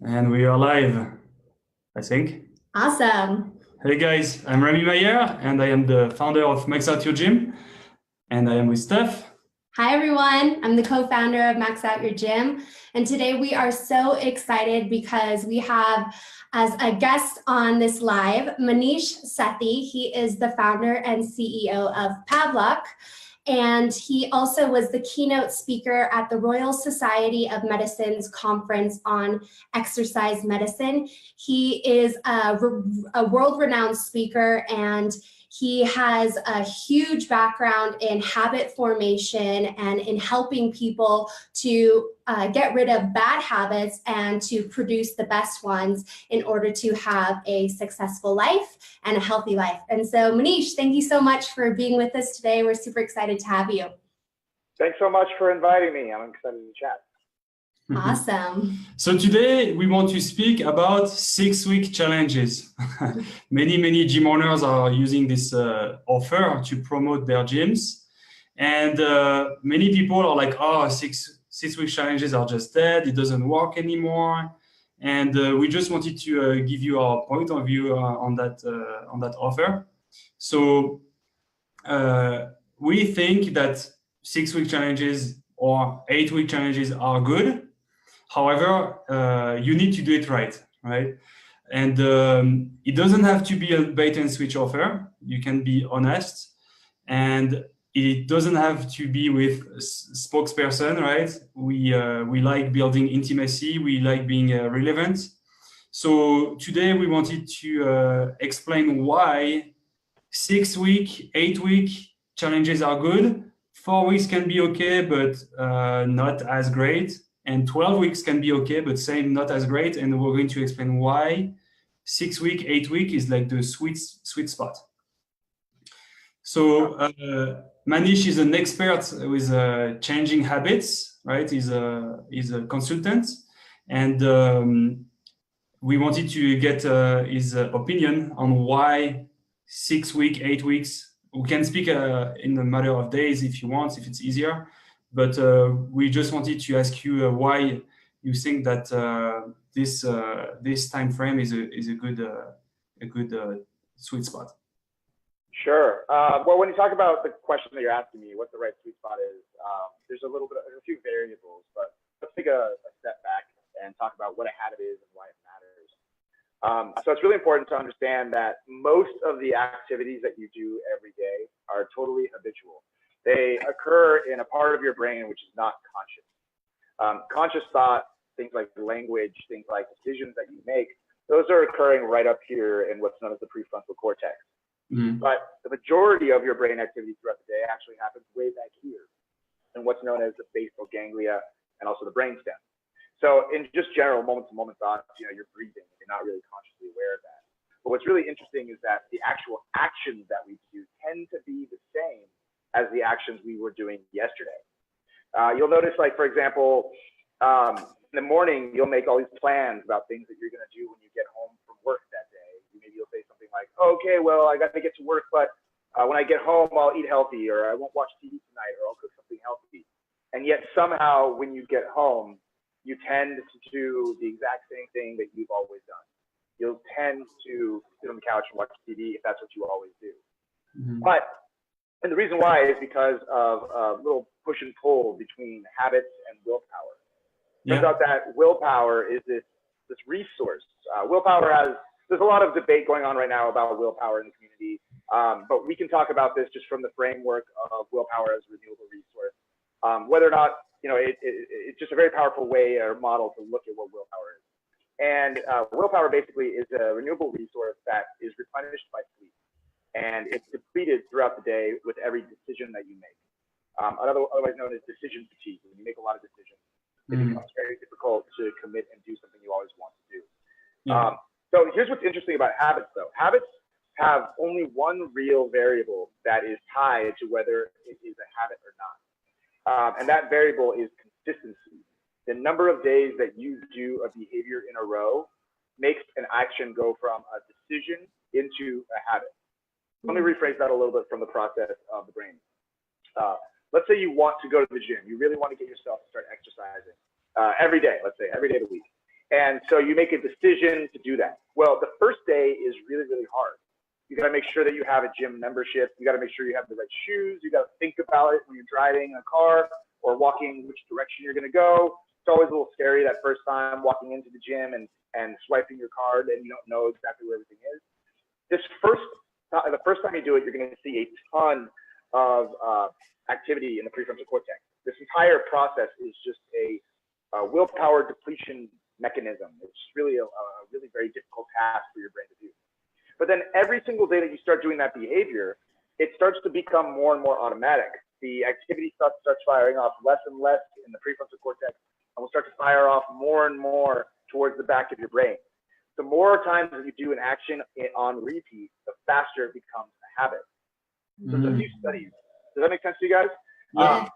And we are live, I think. Awesome. Hey guys, I'm Remy Mayer, and I am the founder of Max Out Your Gym, and I am with Steph. Hi everyone, I'm the co-founder of Max Out Your Gym, and today we are so excited because we have as a guest on this live, Maneesh Sethi. He is the founder and CEO of Pavlok, and he also was the keynote speaker at the Royal Society of Medicine's conference on exercise medicine. He is a world-renowned speaker, and he has a huge background in habit formation and in helping people to get rid of bad habits and to produce the best ones in order to have a successful life and a healthy life. And so Maneesh, thank you so much for being with us today. We're super excited to have you. Thanks so much for inviting me. I'm excited to chat. Awesome. So today we want to speak about 6-week challenges. Many gym owners are using this offer to promote their gyms. And many people are like, oh, six-week challenges are just dead. It doesn't work anymore. And we just wanted to give you our point of view on that offer. So we think that 6-week challenges or 8-week challenges are good. However, you need to do it right? And it doesn't have to be a bait and switch offer. You can be honest, and it doesn't have to be with a spokesperson, right? We like building intimacy. We like being relevant. So today we wanted to explain why 6-week, 8-week challenges are good. 4 weeks can be okay, but not as great. And 12 weeks can be okay, but same, not as great. And we're going to explain why 6-week, 8-week is like the sweet spot. So Maneesh is an expert with changing habits, right? He's a consultant. And we wanted to get his opinion on why 6-week, 8 weeks. We can speak in a matter of days if you want, if it's easier. But we just wanted to ask you why you think that this time frame is a good sweet spot. Sure. Well, when you talk about the question that you're asking me, what the right sweet spot is, there's a few variables. But let's take a step back and talk about what a habit is and why it matters. So it's really important to understand that most of the activities that you do every day are totally habitual. They occur in a part of your brain which is not conscious. Conscious thought, things like language, things like decisions that you make, those are occurring right up here in what's known as the prefrontal cortex. But the majority of your brain activity throughout the day actually happens way back here in what's known as the basal ganglia and also the brainstem. So in just general moment-to-moment thoughts, you're breathing, you're not really consciously aware of that. But what's really interesting is that the actual actions that we do tend to be the same as the actions we were doing yesterday. You'll notice, like, for example, in the morning, you'll make all these plans about things that you're going to do when you get home from work that day. Maybe you'll say something like, okay, well, I got to get to work, but when I get home, I'll eat healthy, or I won't watch TV tonight, or I'll cook something healthy. And yet somehow when you get home, you tend to do the exact same thing that you've always done. You'll tend to sit on the couch and watch TV if that's what you always do. And the reason why is because of a little push and pull between habits and willpower. Turns out that willpower is this resource. There's a lot of debate going on right now about willpower in the community, but we can talk about this just from the framework of willpower as a renewable resource. Whether or not, it's just a very powerful way or model to look at what willpower is. And willpower basically is a renewable resource that is replenished by sleep. And it's depleted throughout the day with every decision that you make. Otherwise known as decision fatigue. When you make a lot of decisions, it becomes very difficult to commit and do something you always want to do. So here's what's interesting about habits, though. Habits have only one real variable that is tied to whether it is a habit or not. And that variable is consistency. The number of days that you do a behavior in a row makes an action go from a decision into a habit. Let me rephrase that a little bit from the process of the brain. Let's say you want to go to the gym. You really want to get yourself to start exercising every day, let's say every day of the week. And so you make a decision to do that. Well, the first day is really, really hard. You got to make sure that you have a gym membership. You got to make sure you have the right shoes. You got to think about it when you're driving a car or walking, which direction you're going to go. It's always a little scary that first time walking into the gym and swiping your card and you don't know exactly where everything is. The first time you do it, you're going to see a ton of activity in the prefrontal cortex. This entire process is just a willpower depletion mechanism. It's really a really very difficult task for your brain to do. But then every single day that you start doing that behavior, it starts to become more and more automatic. The activity starts firing off less and less in the prefrontal cortex, and will start to fire off more and more towards the back of your brain. The more times that you do an action on repeat, the faster it becomes a habit. So there's a few studies. Does that make sense to you guys? Yeah.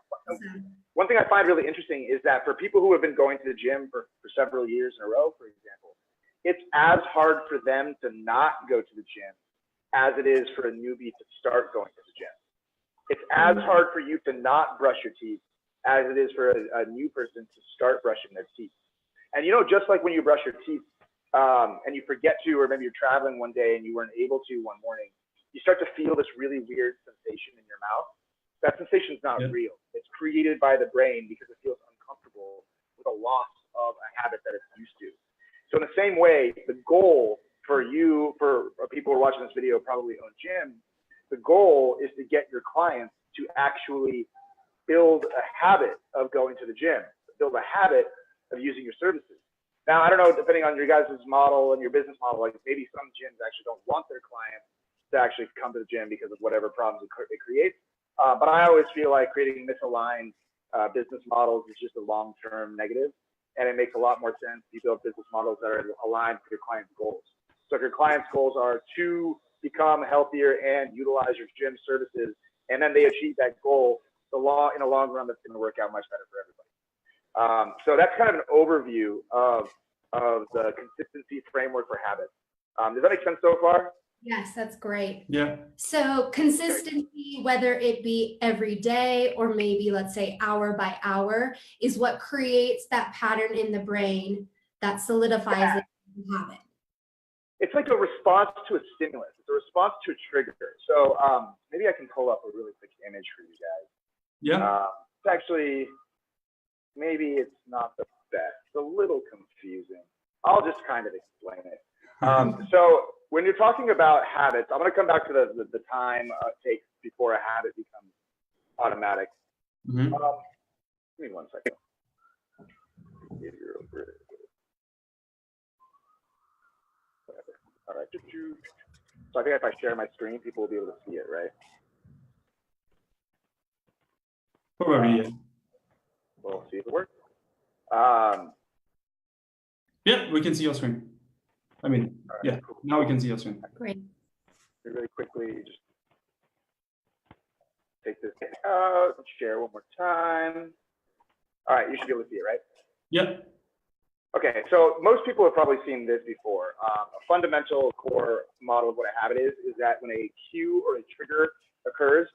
One thing I find really interesting is that for people who have been going to the gym for several years in a row, for example, it's as hard for them to not go to the gym as it is for a newbie to start going to the gym. It's as hard for you to not brush your teeth as it is for a new person to start brushing their teeth. And you know, just like when you brush your teeth and you forget to, or maybe you're traveling one day and you weren't able to one morning, you start to feel this really weird sensation in your mouth. That sensation is not real. It's created by the brain because it feels uncomfortable with a loss of a habit that it's used to. So in the same way, the goal for you, for people who are watching this video, probably own gyms, the goal is to get your clients to actually build a habit of going to the gym, build a habit of using your services. Now, I don't know, depending on your guys' model and your business model, like maybe some gyms actually don't want their clients to actually come to the gym because of whatever problems it creates. But I always feel like creating misaligned business models is just a long-term negative, and it makes a lot more sense if you build business models that are aligned with your client's goals. So if your client's goals are to become healthier and utilize your gym services, and then they achieve that goal, in the long run, that's going to work out much better for everybody. So that's kind of an overview of the consistency framework for habits. Does that make sense so far? Yes, that's great. Yeah. So consistency, whether it be every day or maybe let's say hour by hour, is what creates that pattern in the brain that solidifies it as a habit. It's like a response to a stimulus. It's a response to a trigger. So maybe I can pull up a really quick image for you guys. Yeah. It's actually, maybe it's not the best. It's a little confusing. I'll just kind of explain it. So when you're talking about habits, I'm going to come back to the time it takes before a habit becomes automatic. Give me 1 second. All right. So I think if I share my screen, people will be able to see it, right? Probably, yeah. We'll see if it works. Yeah, we can see your screen. I mean, yeah, cool. Now we can see your screen. Great. Really quickly, just take this out, share one more time. All right, you should be able to see it, right? Yeah. Okay, so most people have probably seen this before. A fundamental core model of what a habit is that when a cue or a trigger occurs,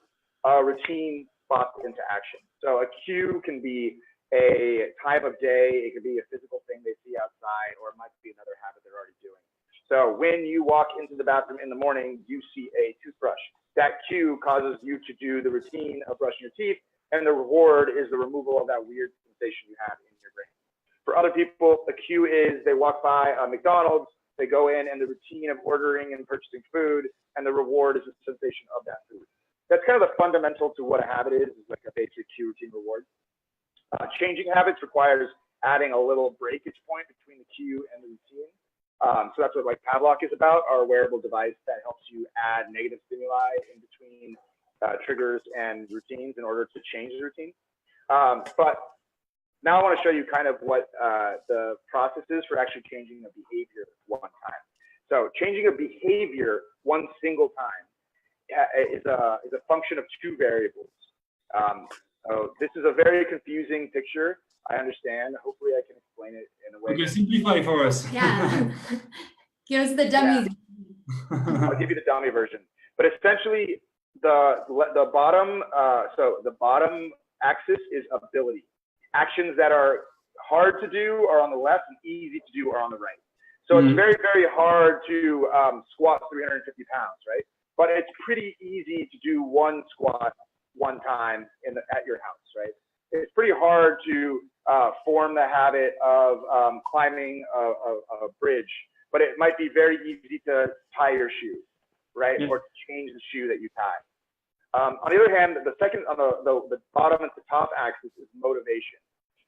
a routine spots into action. So a cue can be a time of day, it could be a physical thing they see outside, or it might be another habit they're already doing. So when you walk into the bathroom in the morning, you see a toothbrush. That cue causes you to do the routine of brushing your teeth, and the reward is the removal of that weird sensation you have in your brain. For other people, the cue is they walk by a McDonald's, they go in, and the routine of ordering and purchasing food, and the reward is the sensation of that food. That's kind of the fundamental to what a habit is like a basic cue, routine, reward. Changing habits requires adding a little breakage point between the cue and the routine. So that's what like Pavlok is about, our wearable device that helps you add negative stimuli in between triggers and routines in order to change the routine. But now I want to show you kind of what the process is for actually changing a behavior one time. So changing a behavior one single time is a function of two variables. So this is a very confusing picture. I understand. Hopefully I can explain it in a way. Okay, simplify for us. Yeah. Give us the dummies. Yeah. I'll give you the dummy version. But essentially the bottom, so the bottom axis is ability. Actions that are hard to do are on the left and easy to do are on the right. So it's very, very hard to squat 350 pounds, right? But it's pretty easy to do one squat one time at your house, right? It's pretty hard to form the habit of climbing a bridge, but it might be very easy to tie your shoe, right? Or to change the shoe that you tie. On the other hand, the second on the bottom and the top axis is motivation.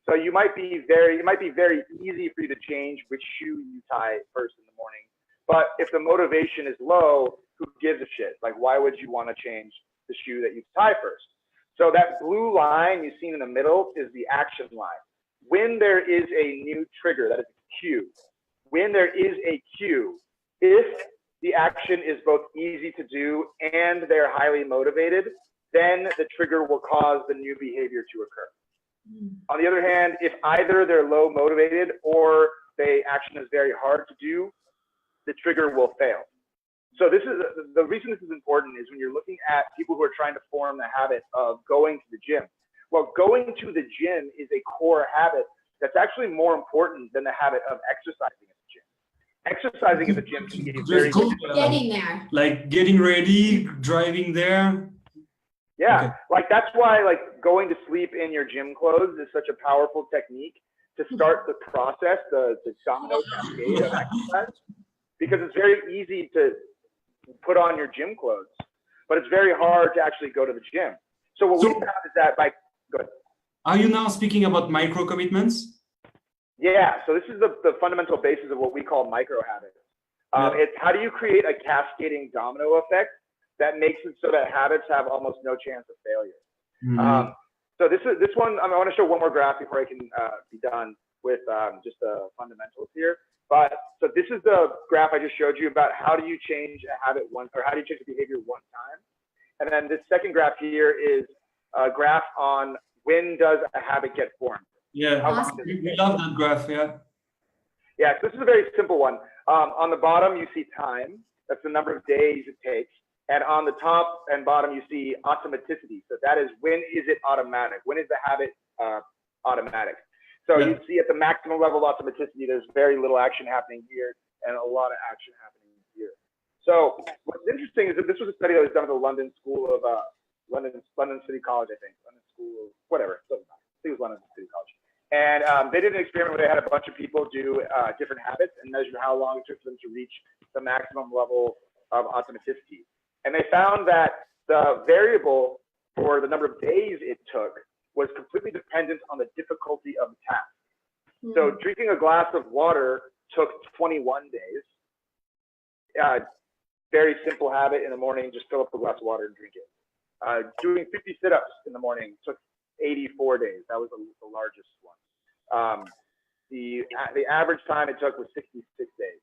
So it might be very easy for you to change which shoe you tie first in the morning. But if the motivation is low, who gives a shit? Like, why would you want to change the shoe that you tie first? So that blue line you've seen in the middle is the action line. When there is a new trigger, that is a cue. When there is a cue, if the action is both easy to do and they're highly motivated, then the trigger will cause the new behavior to occur. On the other hand, if either they're low motivated or the action is very hard to do, the trigger will fail. So this is the reason this is important is when you're looking at people who are trying to form the habit of going to the gym. Well, going to the gym is a core habit that's actually more important than the habit of exercising at the gym. Exercising at the gym can be very getting there. Like getting ready, driving there. Yeah, okay. Like that's why like going to sleep in your gym clothes is such a powerful technique to start the process, the domino cascade of exercise, because it's very easy to put on your gym clothes, but it's very hard to actually go to the gym. So what we found is that go ahead. Are you now speaking about micro commitments? Yeah, so this is the fundamental basis of what we call micro habits. It's how do you create a cascading domino effect that makes it so that habits have almost no chance of failure. So this one, I want to show one more graph before I can be done with just the fundamentals here. But so this is the graph I just showed you about how do you change a habit or how do you change a behavior one time. And then this second graph here is a graph on when does a habit get formed. Yeah, we love that graph, yeah. Yeah, so this is a very simple one. On the bottom, you see time. That's the number of days it takes. And on the top and bottom, you see automaticity. So that is when is it automatic? When is the habit automatic? So you see at the maximum level of automaticity, there's very little action happening here and a lot of action happening here. So what's interesting is that this was a study that was done at the London School of London City College, I think. London School of whatever. I think it was London City College. And they did an experiment where they had a bunch of people do different habits and measure how long it took for them to reach the maximum level of automaticity. And they found that the variable for the number of days it took was completely dependent on the difficulty of the task. So drinking a glass of water took 21 days. Very simple habit in the morning, just fill up a glass of water and drink it. Doing 50 sit-ups in the morning took 84 days. That was the largest one. The average time it took was 66 days.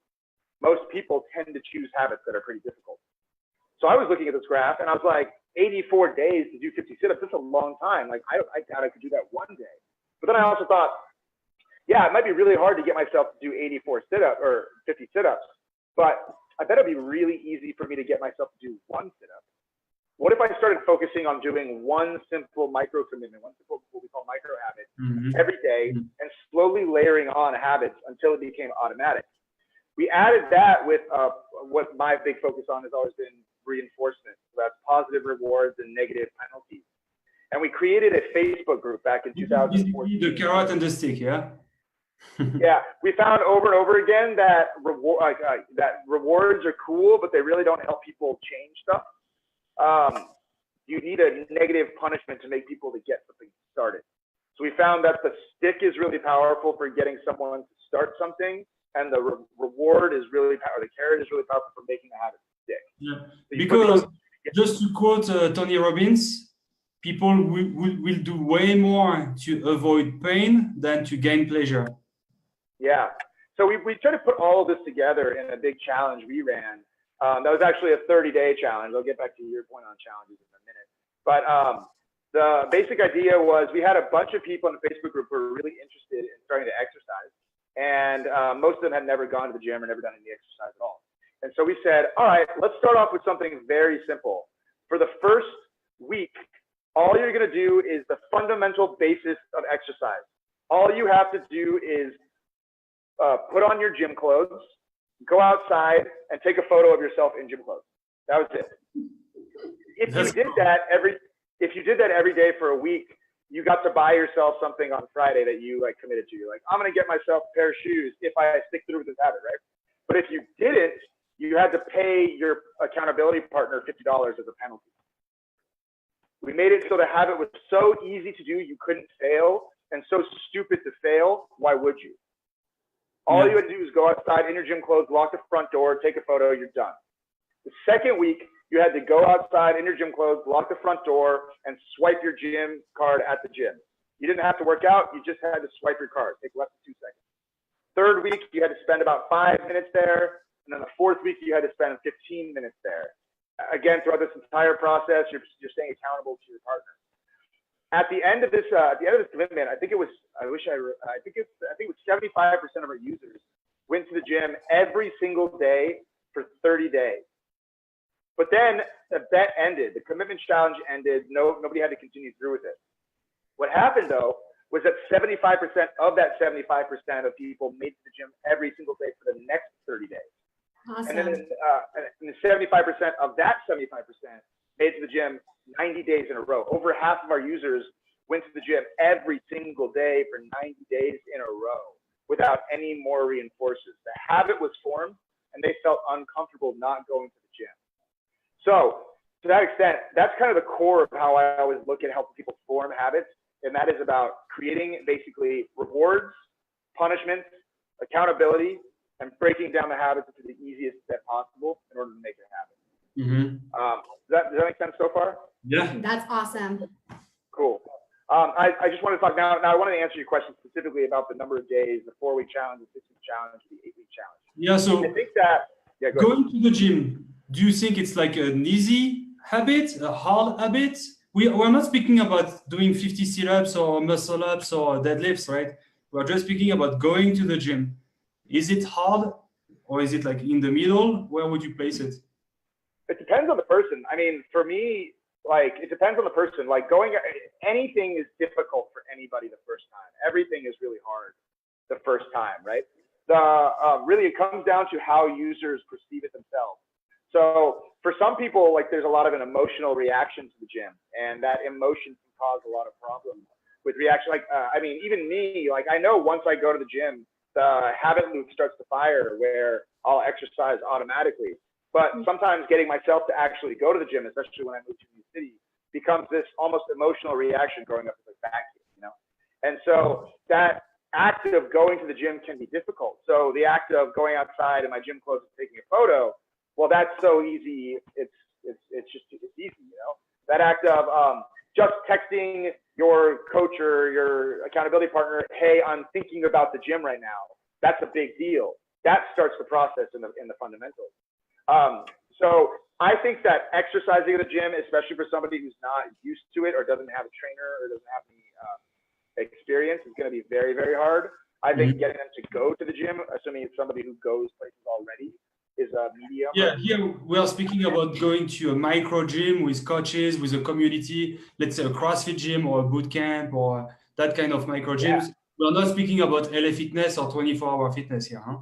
Most people tend to choose habits that are pretty difficult. So I was looking at this graph and I was like, 84 days to do 50 sit-ups, that's a long time. Like I doubt I could do that one day. But then I also thought, yeah, it might be really hard to get myself to do 84 sit-ups or 50 sit-ups, but I bet it'd be really easy for me to get myself to do one sit-up. What if I started focusing on doing one simple micro commitment, one simple what we call micro habit every day and slowly layering on habits until it became automatic? We added that with what my big focus on has always been reinforcement. So that's positive rewards and negative penalties. And we created a Facebook group back in 2014. The carrot and the stick, yeah? Yeah, we found over and over again that rewards are cool, but they really don't help people change stuff. You need a negative punishment to make people to get something started. So we found that the stick is really powerful for getting someone to start something, and the reward is really powerful. The carrot is really powerful for making the habit stick. Yeah, so because just to quote Tony Robbins, people will do way more to avoid pain than to gain pleasure. Yeah. So we tried to put all of this together in a big challenge we ran. That was actually a 30-day challenge. I'll get back to your point on challenges in a minute. But the basic idea was we had a bunch of people in the Facebook group who were really interested in starting to exercise. And most of them had never gone to the gym or never done any exercise at all. And so we said, all right, let's start off with something very simple. For the first week, all you're going to do is the fundamental basis of exercise. All you have to do is put on your gym clothes, go outside, and take a photo of yourself in gym clothes. That was it. If you did that every day for a week, you got to buy yourself something on Friday that you like committed to. You're like, I'm gonna get myself a pair of shoes if I stick through with this habit, right? But if you didn't, you had to pay your accountability partner $50 as a penalty. We made it so the habit was so easy to do, you couldn't fail, and so stupid to fail. Why would you? All you had to do is go outside in your gym clothes, lock the front door, take a photo, you're done. The second week, you had to go outside in your gym clothes, lock the front door, and swipe your gym card at the gym. You didn't have to work out, you just had to swipe your card. Take less than 2 seconds. Third week, you had to spend about 5 minutes there. And then the fourth week, you had to spend 15 minutes there. Again, throughout this entire process, you're staying accountable to your partner. At the end of this commitment, I think it was 75% of our users went to the gym every single day for 30 days. But then the bet ended, the commitment challenge ended. Nobody had to continue through with it. What happened though was that 75% of that 75% of people made it to the gym every single day for the next 30 days. Awesome. And then the 75% of that 75% made it to the gym 90 days in a row. Over half of our users went to the gym every single day for 90 days in a row without any more reinforcers. The habit was formed and they felt uncomfortable not going to the gym. So to that extent, that's kind of the core of how I always look at helping people form habits. And that is about creating basically rewards, punishments, accountability, and breaking down the habits into the easiest step possible in order to make it happen. Does that make sense so far? Yeah. That's awesome. Cool. I just want to talk now. I want to answer your question specifically about the number of days, the 4-week challenge, the 6-week challenge, the 8-week challenge. Yeah. So I think that going to the gym, do you think it's like an easy habit, a hard habit? We're not speaking about doing 50 sit-ups or muscle ups or deadlifts, right? We're just speaking about going to the gym. Is it hard or is it like in the middle? Where would you place it? It depends on the person. I mean, for me, like it depends on the person. Like anything is difficult for anybody the first time. Everything is really hard the first time, right? Really, it comes down to how users perceive it themselves. So for some people, like there's a lot of an emotional reaction to the gym, and that emotion can cause a lot of problems with reaction. Like, I mean, even me, like I know once I go to the gym, the habit loop starts to fire where I'll exercise automatically. But sometimes getting myself to actually go to the gym, especially when I move to a new city, becomes this almost emotional reaction growing up as a fat kid, you know? And so that act of going to the gym can be difficult. So the act of going outside in my gym clothes and taking a photo, well, that's so easy. It's easy, you know? That act of just texting your coach or your accountability partner, hey, I'm thinking about the gym right now. That's a big deal. That starts the process in the fundamentals. So I think that exercising at the gym, especially for somebody who's not used to it or doesn't have a trainer or doesn't have any experience, is going to be very, very hard. I think getting them to go to the gym, assuming it's somebody who goes places already, is a medium. Yeah, here we are speaking about going to a micro gym with coaches, with a community, let's say a CrossFit gym or a boot camp or that kind of micro gyms. Yeah. We're not speaking about LA Fitness or 24-hour fitness here, huh?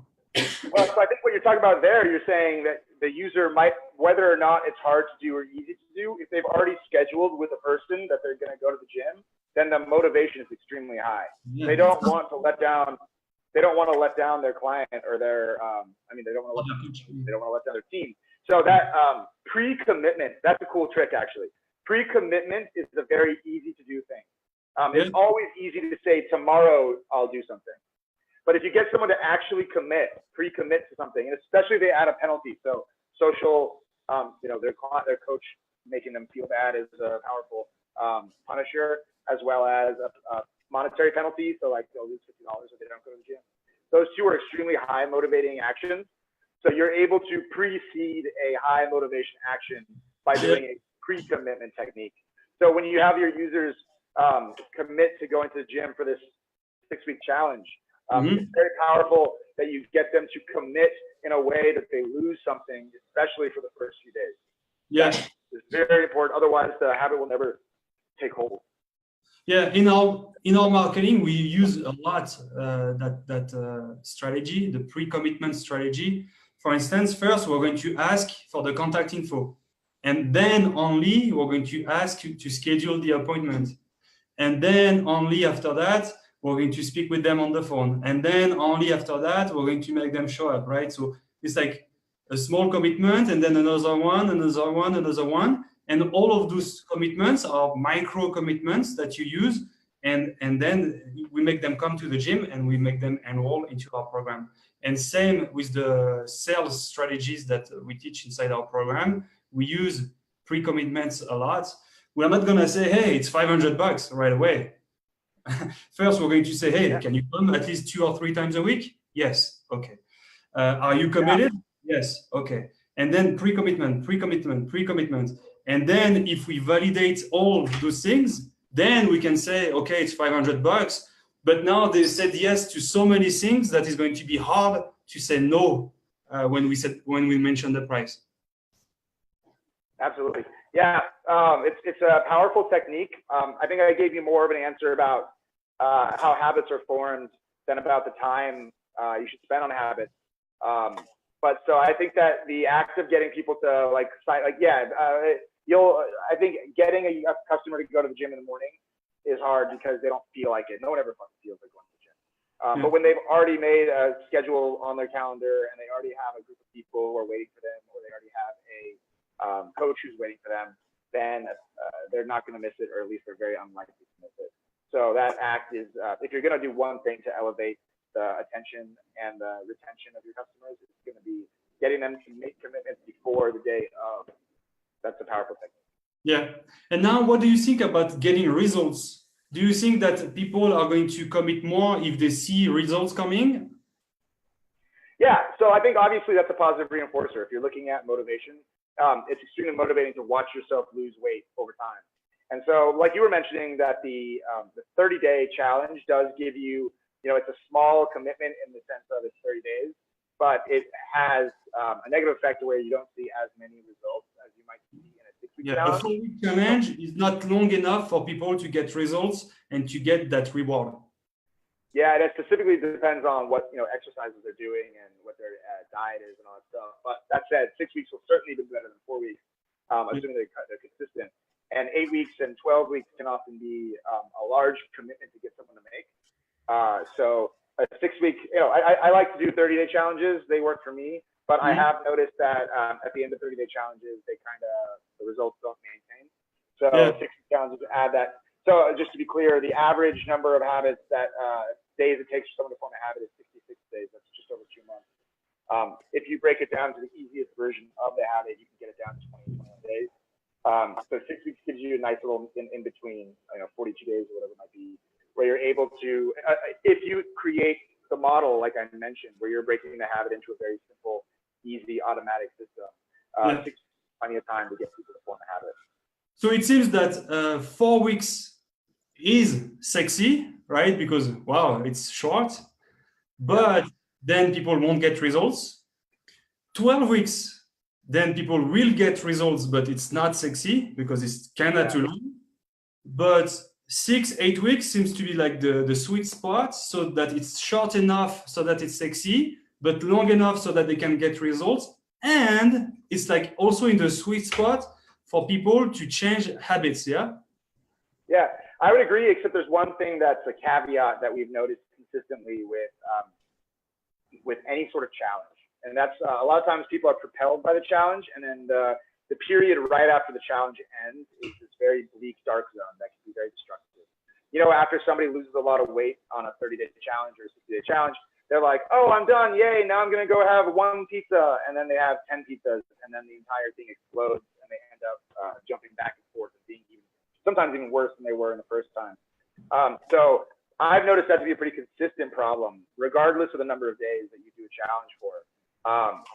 Well, so I think what you're talking about there, you're saying that the user might, whether or not it's hard to do or easy to do, if they've already scheduled with a person that they're going to go to the gym, then the motivation is extremely high. Yeah. They don't want to let down. They don't want to let down their client or their. They don't want to let down their team. So that pre-commitment, that's a cool trick actually. Pre-commitment is a very easy to do thing. It's always easy to say tomorrow I'll do something. But if you get someone to actually pre-commit to something, and especially if they add a penalty, so social, their coach making them feel bad is a powerful punisher, as well as a monetary penalty. So like they'll lose $50 if they don't go to the gym. Those two are extremely high motivating actions. So you're able to precede a high motivation action by doing a pre-commitment technique. So when you have your users commit to going to the gym for this 6-week challenge, it's very powerful that you get them to commit in a way that they lose something, especially for the first few days. Yeah. It's very important. Otherwise, the habit will never take hold. Yeah, in our marketing, we use a lot that strategy, the pre-commitment strategy. For instance, first we're going to ask for the contact info, and then only we're going to ask you to schedule the appointment, and then only after that we're going to speak with them on the phone, and then only after that we're going to make them show up, right? So it's like a small commitment, and then another one, another one, another one. And all of those commitments are micro commitments that you use, and then we make them come to the gym and we make them enroll into our program. And same with the sales strategies that we teach inside our program. We use pre-commitments a lot. We're not going to say, hey, it's $500 right away. First, we're going to say, hey, can you come at least 2 or 3 times a week? Yes. Okay. Are you committed? Yes. Okay. And then pre-commitment, pre-commitment, pre-commitment. And then if we validate all those things, then we can say, okay, it's $500. But now they said yes to so many things that it's going to be hard to say no when we mention the price. Absolutely. Yeah, it's a powerful technique. I think I gave you more of an answer about how habits are formed than about the time you should spend on habits. But so I think that the act of getting people to I think getting a customer to go to the gym in the morning is hard because they don't feel like it. No one ever fucking feels like going to the gym. But when they've already made a schedule on their calendar and they already have a group of people who are waiting for them, or they already have a coach who's waiting for them, then they're not going to miss it, or at least they're very unlikely to miss it. So that act is, if you're going to do one thing to elevate the attention and the retention of your customers, it's going to be getting them to make commitments before the day of. That's a powerful technique. Yeah. And now what do you think about getting results? Do you think that people are going to commit more if they see results coming? Yeah. So I think obviously that's a positive reinforcer. If you're looking at motivation, it's extremely motivating to watch yourself lose weight over time. And so, like you were mentioning, that the 30-day challenge does give you, it's a small commitment in the sense of it's 30 days, but it has a negative effect where you don't see as many results as you might see in a 6-week challenge. A 4-week challenge is not long enough for people to get results and to get that reward. Yeah, and it specifically depends on what exercises they're doing and what their diet is and all that stuff. But that said, 6 weeks will certainly be better than 4 weeks, assuming they're consistent. And 8 weeks and 12 weeks can often be a large commitment to get someone to make. So a 6-week, I like to do 30-day challenges. They work for me, but I have noticed that at the end of 30-day challenges, the results don't maintain. So 6-week challenges add that. So just to be clear, the average number of habits that days it takes for someone to form a habit is 66 days. That's just over 2 months. If you break it down to the easiest version of the habit, you can get it down to 21 days. So 6 weeks gives you a nice little in between, 42 days or whatever it might be, where you're able to, if you create the model, like I mentioned, where you're breaking the habit into a very simple, easy, automatic system, 6 weeks is plenty of time to get people to form a habit. So it seems that 4 weeks is sexy, right? Because, wow, it's short, but then people won't get results. 12 weeks, then people will get results, but it's not sexy because it's kind of too long. But 6-8 weeks seems to be like the sweet spot, so that it's short enough so that it's sexy, but long enough so that they can get results. And it's like also in the sweet spot for people to change habits, yeah? Yeah, I would agree, except there's one thing that's a caveat that we've noticed consistently with any sort of challenge. And that's a lot of times people are propelled by the challenge, and then the period right after the challenge ends is this very bleak, dark zone that can be very destructive. After somebody loses a lot of weight on a 30-day challenge or a 60-day challenge, they're like, oh, I'm done. Yay. Now I'm going to go have 1 pizza. And then they have 10 pizzas, and then the entire thing explodes, and they end up jumping back and forth and being sometimes even worse than they were in the first time. So I've noticed that to be a pretty consistent problem, regardless of the number of days that you do a challenge for.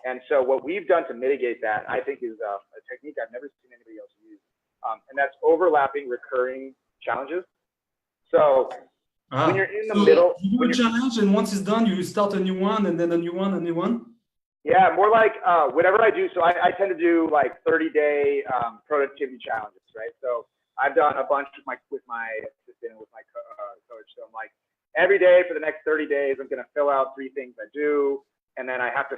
And so what we've done to mitigate that, I think, is a technique I've never seen anybody else use. And that's overlapping recurring challenges. So when you're in the middle, you do a challenge, and once it's done, you start a new one, and then a new one, and a new one. Yeah, more like whatever I do. So I tend to do like 30-day productivity challenges, right? So I've done a bunch with my assistant LinkedIn with my coach. So I'm like, every day for the next 30 days, I'm going to fill out 3 things I do. And then I have to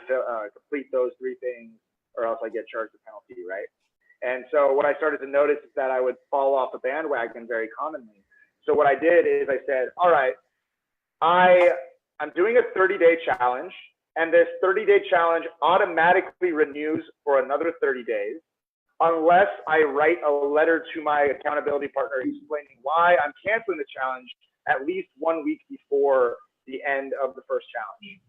complete those 3 things or else I get charged a penalty, right? And so what I started to notice is that I would fall off the bandwagon very commonly. So what I did is I said, all right, I'm doing a 30-day challenge, and this 30-day challenge automatically renews for another 30 days, unless I write a letter to my accountability partner explaining why I'm canceling the challenge at least 1 week before the end of the first challenge.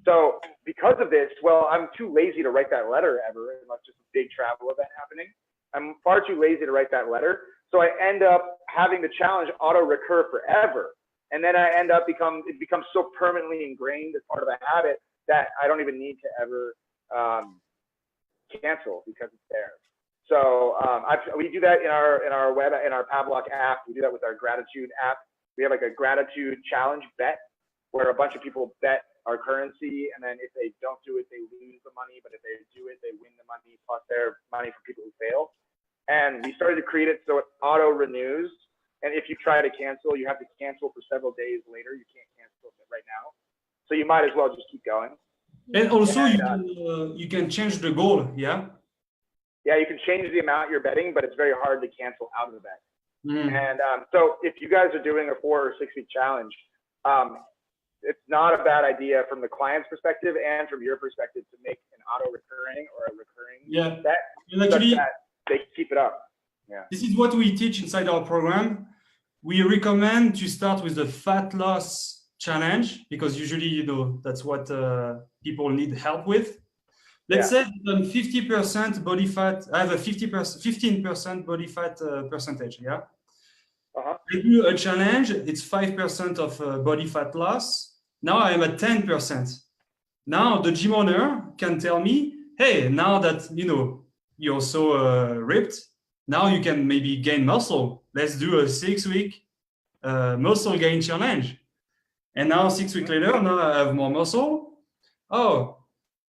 So because of this, well, I'm too lazy to write that letter ever, unless just a big travel event happening. I'm far too lazy to write that letter. So I end up having the challenge auto recur forever. And then I end up it becomes so permanently ingrained as part of the habit that I don't even need to ever cancel because it's there. So we do that in our Pavlok app. We do that with our gratitude app. We have like a gratitude challenge bet where a bunch of people bet our currency, and then if they don't do it, they lose the money. But if they do it, they win the money plus their money from people who fail. And we started to create it so it auto renews. And if you try to cancel, you have to cancel for several days later. You can't cancel it right now. So you might as well just keep going. And also, you can change the goal, yeah? Yeah, you can change the amount you're betting, but it's very hard to cancel out of the bet. And so if you guys are doing a 4 or 6 week challenge, it's not a bad idea from the client's perspective and from your perspective to make an auto recurring or a recurring bet such that they keep it up. Yeah. This is what we teach inside our program. We recommend to start with the fat loss challenge because usually, that's what people need help with. Let's say I'm 50% body fat. I have a 15% body fat percentage. Yeah. I do a challenge. It's 5% of body fat loss. Now I am at 10%. Now the gym owner can tell me, hey, now that you're so ripped, now you can maybe gain muscle. Let's do a 6-week muscle gain challenge. And now 6 weeks later, now I have more muscle. Oh,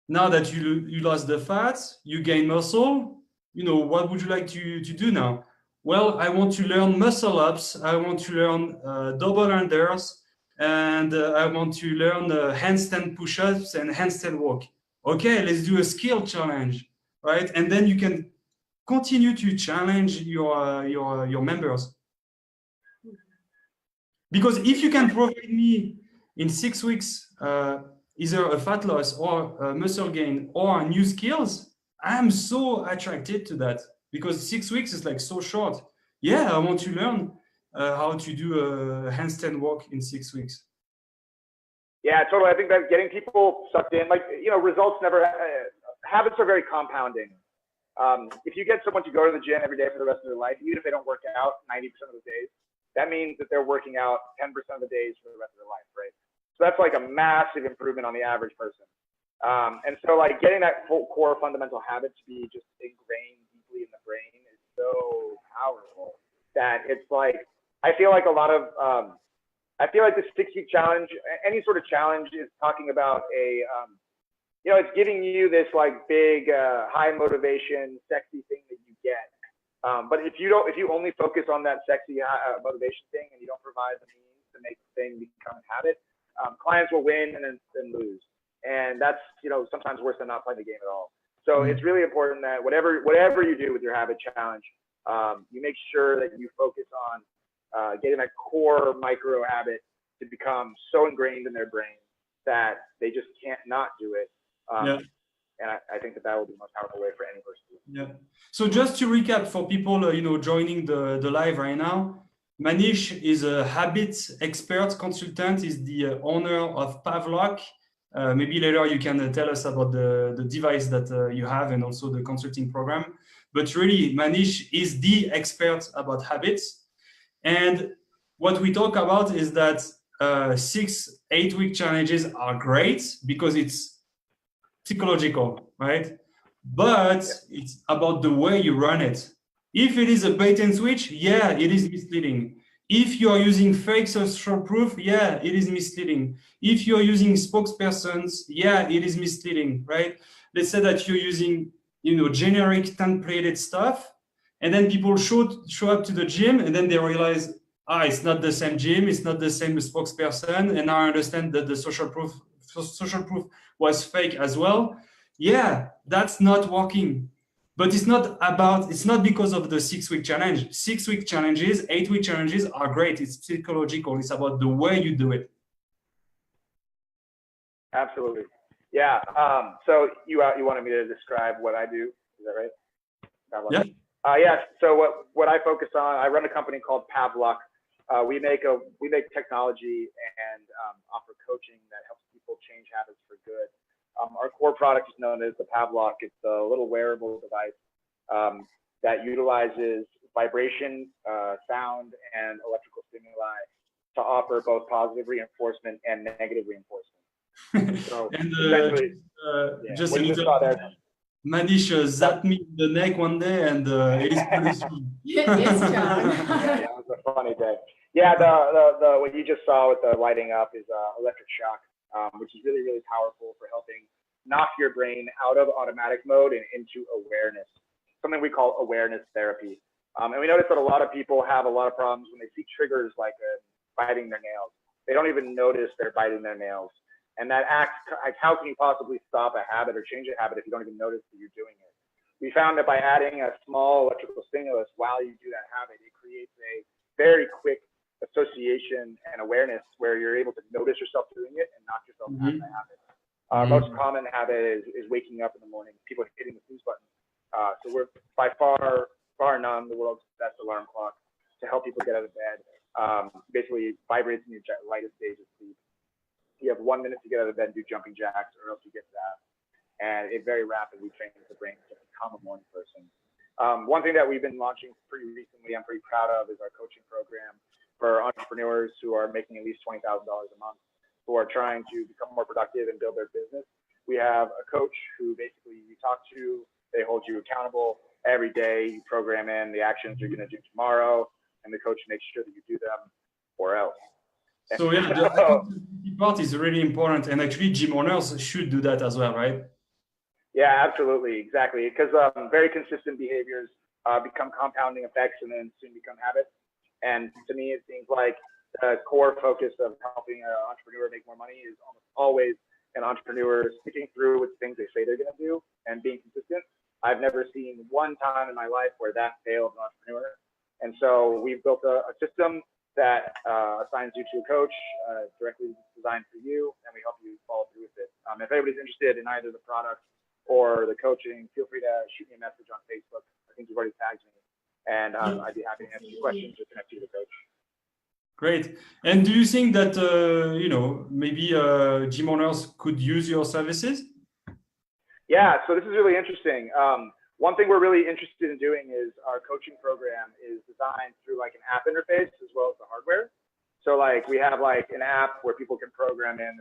now that you lost the fat, you gain muscle. What would you like to do now? Well, I want to learn muscle ups. I want to learn double unders. And I want to learn handstand push-ups and handstand walk. Okay, let's do a skill challenge, right? And then you can continue to challenge your members. Because if you can provide me in 6 weeks either a fat loss or a muscle gain or new skills, I'm so attracted to that because 6 weeks is like so short. Yeah, I want to learn how to do a handstand walk in 6 weeks. Yeah, totally. I think that getting people sucked in, results habits are very compounding. If you get someone to go to the gym every day for the rest of their life, even if they don't work out 90% of the days, that means that they're working out 10% of the days for the rest of their life, right? So that's like a massive improvement on the average person. And so getting that core fundamental habit to be just ingrained deeply in the brain is so powerful that it's like, I feel like the 6-week challenge, any sort of challenge is talking about it's giving you this big, high motivation, sexy thing that you get. But if you only focus on that sexy motivation thing and you don't provide the means to make the thing become a habit, clients will win and then lose. And that's, sometimes worse than not playing the game at all. So it's really important that whatever you do with your habit challenge, you make sure that you focus on getting that core micro habit to become so ingrained in their brain that they just can't not do it. And I think that will be the most powerful way for any person. Yeah. So just to recap for people, joining the live right now, Maneesh is a habit expert consultant. He's the owner of Pavlok. Maybe later you can tell us about the device that you have and also the consulting program. But really, Maneesh is the expert about habits. And what we talk about is that 6-8 week challenges are great because it's psychological, right? But it's about the way you run it. If it is a bait and switch, yeah, it is misleading. If you are using fake social proof, yeah, it is misleading. If you're using spokespersons, yeah, it is misleading, right? Let's say that you're using, generic templated stuff, and then people show up to the gym, and then they realize, it's not the same gym, it's not the same spokesperson, and now I understand that the social proof was fake as well. Yeah, that's not working. But it's not because of the 6-week challenge. 6-week challenges, 8-week challenges are great. It's psychological. It's about the way you do it. Absolutely. Yeah. So you wanted me to describe what I do. Is that right? Yeah. Yeah. So what I focus on, I run a company called Pavlok. We make technology and offer coaching that helps people change habits for good. Our core product is known as the Pavlok. It's a little wearable device that utilizes vibration, sound, and electrical stimuli to offer both positive reinforcement and negative reinforcement. So And just what a you just little, saw there. Manish zapped me in the neck one day, and it is pretty strong. It's strong. Yeah, it was a funny day. Yeah, the what you just saw with the lighting up is electric shock, which is really, really powerful for helping knock your brain out of automatic mode and into awareness, something we call awareness therapy. And we notice that a lot of people have a lot of problems when they see triggers like biting their nails. They don't even notice they're biting their nails. And that act, like, how can you possibly stop a habit or change a habit if you don't even notice that you're doing it? We found that by adding a small electrical stimulus while you do that habit, it creates a very quick association and awareness where you're able to notice yourself doing it and knock yourself out of the habit. Our most common habit is waking up in the morning, people hitting the snooze button. So we're by far none the world's best alarm clock to help people get out of bed. Basically vibrates in your lightest stage of sleep. You have 1 minute to get out of bed and do jumping jacks, or else you get that. And it very rapidly trains the brain to become a morning person. One thing that we've been launching pretty recently, I'm pretty proud of, is our coaching program for entrepreneurs who are making at least $20,000 a month, who are trying to become more productive and build their business. We have a coach who basically you talk to, they hold you accountable every day. You program in the actions you're going to do tomorrow, and the coach makes sure that you do them, or else. So yeah, the accountability part is really important, and actually gym owners should do that as well, right? Yeah, absolutely, exactly. Because very consistent behaviors become compounding effects, and then soon become habits. And to me, it seems like the core focus of helping an entrepreneur make more money is almost always an entrepreneur sticking through with things they say they're going to do and being consistent. I've never seen one time in my life where that failed an entrepreneur. And so we've built a system that assigns you to a coach directly designed for you, and we help you follow through with it. If anybody's interested in either the product or the coaching, feel free to shoot me a message on Facebook. I think you've already tagged me, and I'd be happy to answer your questions or connect you to the coach. Great. And do you think that maybe gym owners could use your services? Yeah, so this is really interesting. One thing we're really interested in doing is our coaching program is designed through like an app interface as well as the hardware. So like we have like an app where people can program in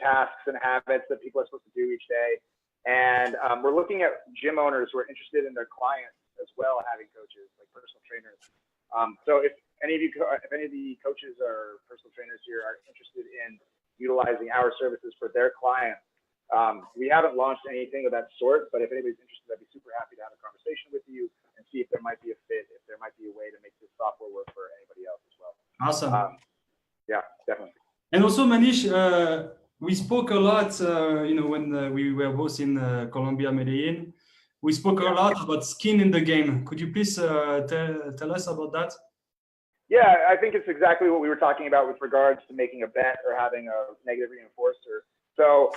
tasks and habits that people are supposed to do each day. And we're looking at gym owners who are interested in their clients as well having coaches, like personal trainers. So if any of the coaches or personal trainers here are interested in utilizing our services for their clients, we haven't launched anything of that sort, but if anybody's interested, I'd be super happy to have a conversation with you and see if there might be a fit, if there might be a way to make this software work for anybody else as well. Awesome. Yeah, definitely. And also, Manish, we spoke a lot, when we were both in Colombia, Medellin. We spoke a lot about skin in the game. Could you please tell us about that? Yeah, I think it's exactly what we were talking about with regards to making a bet or having a negative reinforcer. So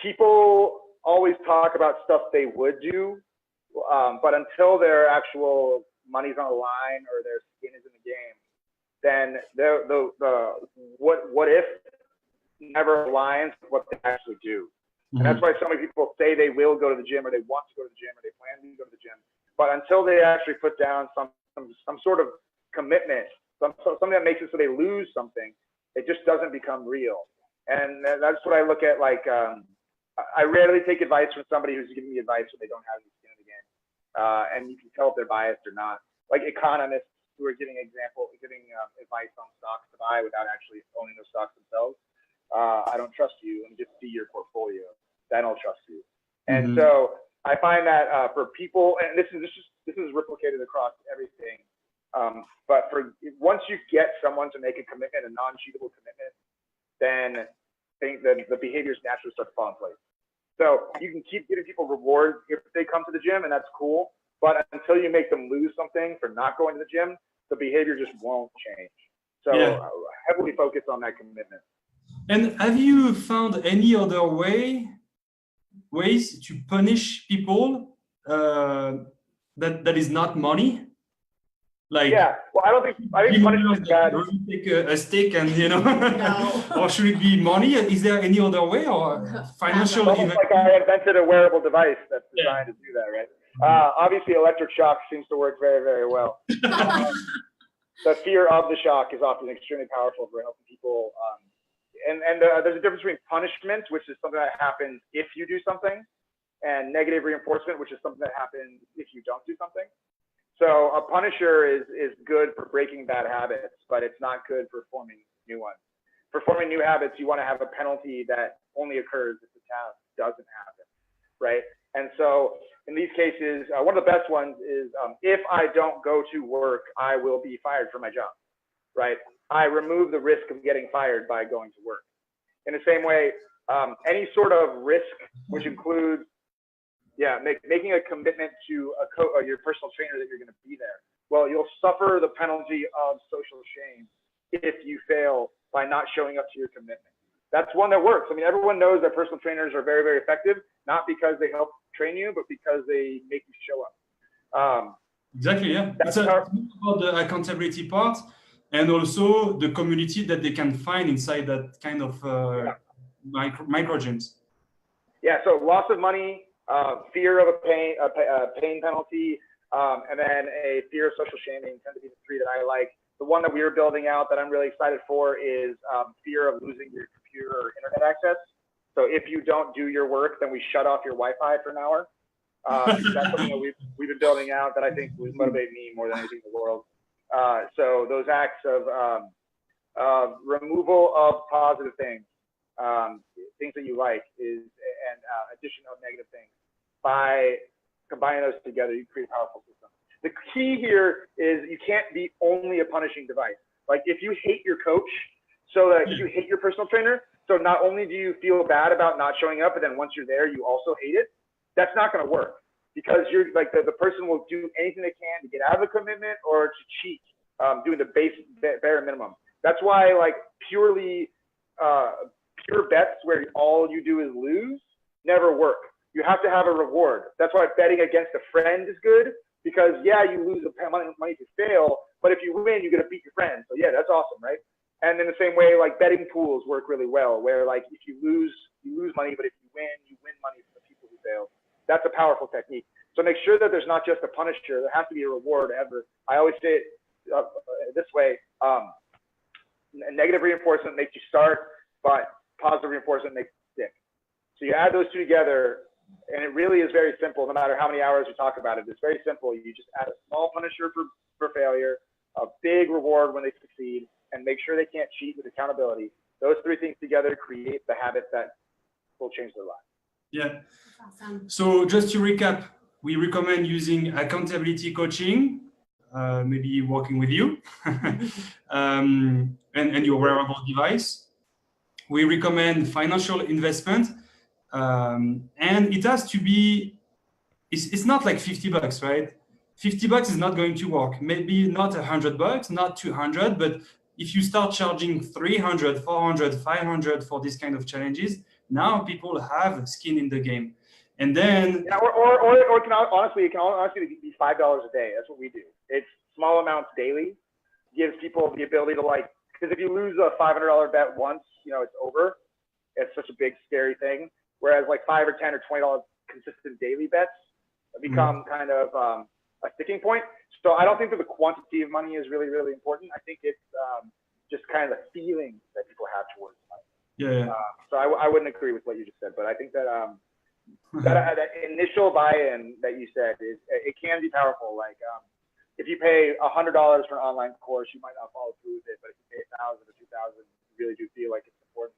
people always talk about stuff they would do, but until their actual money's on the line or their skin is in the game, then the what if never aligns with what they actually do. And that's why so many people say they will go to the gym, or they want to go to the gym, or they plan to go to the gym. But until they actually put down some sort of commitment, something that makes it so they lose something, it just doesn't become real. And that's what I look at. Like, I rarely take advice from somebody who's giving me advice when they don't have any skin in the game. And you can tell if they're biased or not. Like economists who are giving advice on stocks to buy without actually owning those stocks themselves. I don't trust you. Let me just see your portfolio. Then I'll trust you. And so I find that for people, and this is replicated across everything. But once you get someone to make a commitment, a non-cheatable commitment, then the behaviors naturally start to fall in place. So you can keep giving people rewards if they come to the gym, and that's cool. But until you make them lose something for not going to the gym, the behavior just won't change. So heavily focus on that commitment. And have you found any other ways to punish people that is not money? Like, yeah, well, I think punishment is bad. Really take a stick and or should it be money? Is there any other way, or financial? Almost like I invented a wearable device that's designed to do that, right? Obviously, electric shock seems to work very, very well. The fear of the shock is often extremely powerful for helping people. And there's a difference between punishment, which is something that happens if you do something, and negative reinforcement, which is something that happens if you don't do something. So a punisher is good for breaking bad habits, but it's not good for forming new ones. For forming new habits, you want to have a penalty that only occurs if the task doesn't happen, right? And so in these cases, one of the best ones is if I don't go to work, I will be fired from my job, right? I remove the risk of getting fired by going to work. In the same way, any sort of risk, which includes making a commitment to your personal trainer that you're going to be there. Well, you'll suffer the penalty of social shame if you fail by not showing up to your commitment. That's one that works. I mean, everyone knows that personal trainers are very, very effective, not because they help train you, but because they make you show up. Exactly, yeah. It's about the accountability part and also the community that they can find inside that kind of micro gyms. Yeah, so loss of money, fear of a pain penalty, and then a fear of social shaming tend to be the three that I like. The one that we are building out that I'm really excited for is fear of losing your computer or internet access. So if you don't do your work, then we shut off your Wi-Fi for an hour. That's something that we've been building out that I think would motivate me more than anything in the world. So those acts of removal of positive things, things that you like, and addition of negative things. By combining those together, you create a powerful system. The key here is you can't be only a punishing device. Like if you hate your coach, so that you hate your personal trainer, so not only do you feel bad about not showing up, but then once you're there, you also hate it. That's not going to work because you're like the person will do anything they can to get out of the commitment or to cheat, doing the bare minimum. That's why like pure bets where all you do is lose never work. You have to have a reward. That's why betting against a friend is good because you lose money if you fail, but if you win, you're going to beat your friend. So that's awesome, right? And in the same way, like betting pools work really well, where like if you lose money, but if you win money from the people who failed. That's a powerful technique. So make sure that there's not just a punisher. There has to be a reward ever. I always say it this way, negative reinforcement makes you start, but positive reinforcement makes you stick. So you add those two together, and it really is very simple, no matter how many hours we talk about it. It's very simple. You just add a small punisher for failure, a big reward when they succeed, and make sure they can't cheat with accountability. Those three things together create the habits that will change their lives. Yeah. Awesome. So just to recap, we recommend using accountability coaching, maybe working with you, and your wearable device. We recommend financial investment, and it has to be, it's not like $50, right? $50 is not going to work. Maybe not $100, not 200, but if you start charging 300, 400, 500 for this kind of challenges, now people have skin in the game. And then it can honestly be $5 a day. That's what we do. It's small amounts daily, gives people the ability to like, because if you lose a $500 bet once, it's over. It's such a big scary thing. Whereas like $5 or $10 or $20 consistent daily bets become kind of a sticking point. So I don't think that the quantity of money is really, really important. I think it's just kind of the feeling that people have towards money. So I wouldn't agree with what you just said, but I think that that initial buy-in that you said it can be powerful. Like if you pay $100 for an online course, you might not follow through with it, but if you pay $1,000 or $2,000, you really do feel like it's important.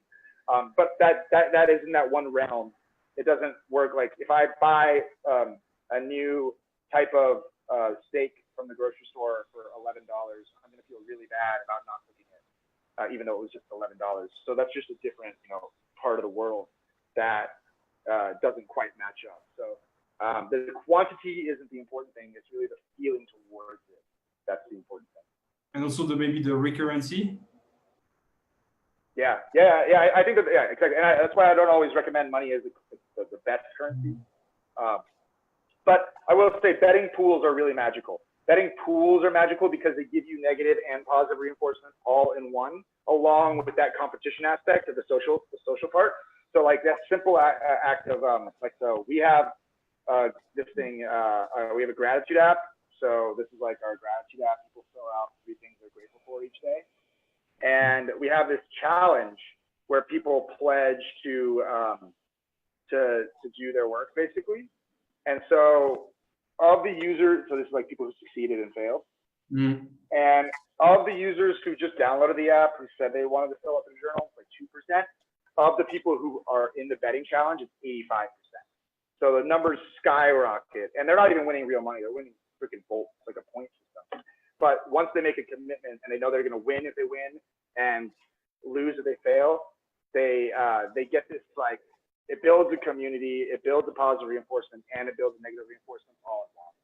But that is in that one realm. It doesn't work like if I buy a new type of steak from the grocery store for $11, I'm going to feel really bad about not cooking it, even though it was just $11. So that's just a different, part of the world that doesn't quite match up. So the quantity isn't the important thing. It's really the feeling towards it. That's the important thing. And also maybe the recurrency. Yeah. I think that, exactly. And that's why I don't always recommend money as the best currency. But I will say betting pools are really magical. Betting pools are magical because they give you negative and positive reinforcement all in one, along with that competition aspect of the social part. So like that simple act of so we have this thing, we have a gratitude app. So this is like our gratitude app. People fill out 3 things they're grateful for each day. And we have this challenge where people pledge to do their work basically. And so of the users, so this is like people who succeeded and failed. And of the users who just downloaded the app, who said they wanted to fill out their journal, like 2%. Of the people who are in the betting challenge, it's 85%. So the numbers skyrocket, and they're not even winning real money. They're winning freaking bolts, like a point system. But once they make a commitment and they know they're going to win if they win and lose if they fail, they get this, like, it builds a community, it builds a positive reinforcement, and it builds a negative reinforcement all at once.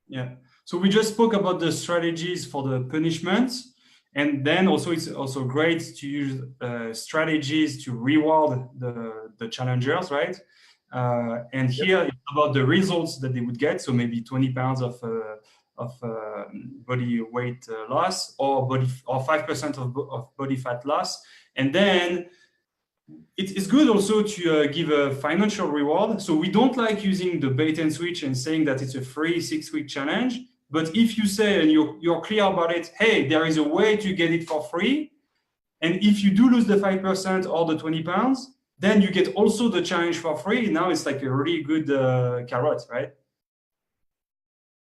Yeah. So we just spoke about the strategies for the punishments. And then also it's also great to use strategies to reward the challengers, right? And here it's about the results that they would get. So maybe 20 pounds of body weight loss, or 5% of body fat loss. And then it's good also to give a financial reward. So we don't like using the bait and switch and saying that it's a free 6-week challenge. But if you say, and you're clear about it, hey, there is a way to get it for free. And if you do lose the 5% or the 20 pounds, then you get also the challenge for free. Now it's like a really good carrot, right?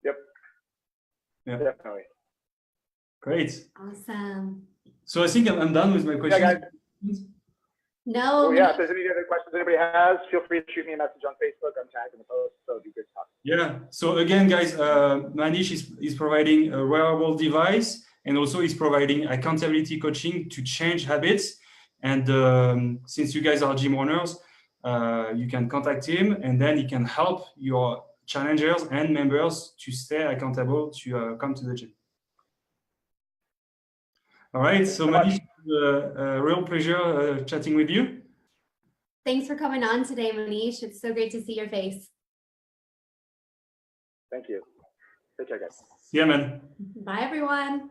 Yep. Yeah. Definitely. Awesome. So I think I'm done with my questions. Yeah, guys. No. Well, if there's any other questions anybody has, feel free to shoot me a message on Facebook. I'm tagged in the post, so it'd be good talk. Yeah. So again, guys, Maneesh is providing a wearable device, and also is providing accountability coaching to change habits. And since you guys are gym owners, you can contact him, and then he can help your challengers and members to stay accountable to come to the gym. All right. So Maneesh, a real pleasure chatting with you. Thanks for coming on today, Maneesh. It's so great to see your face. Thank you. Take care, guys. See ya, man. Bye, everyone.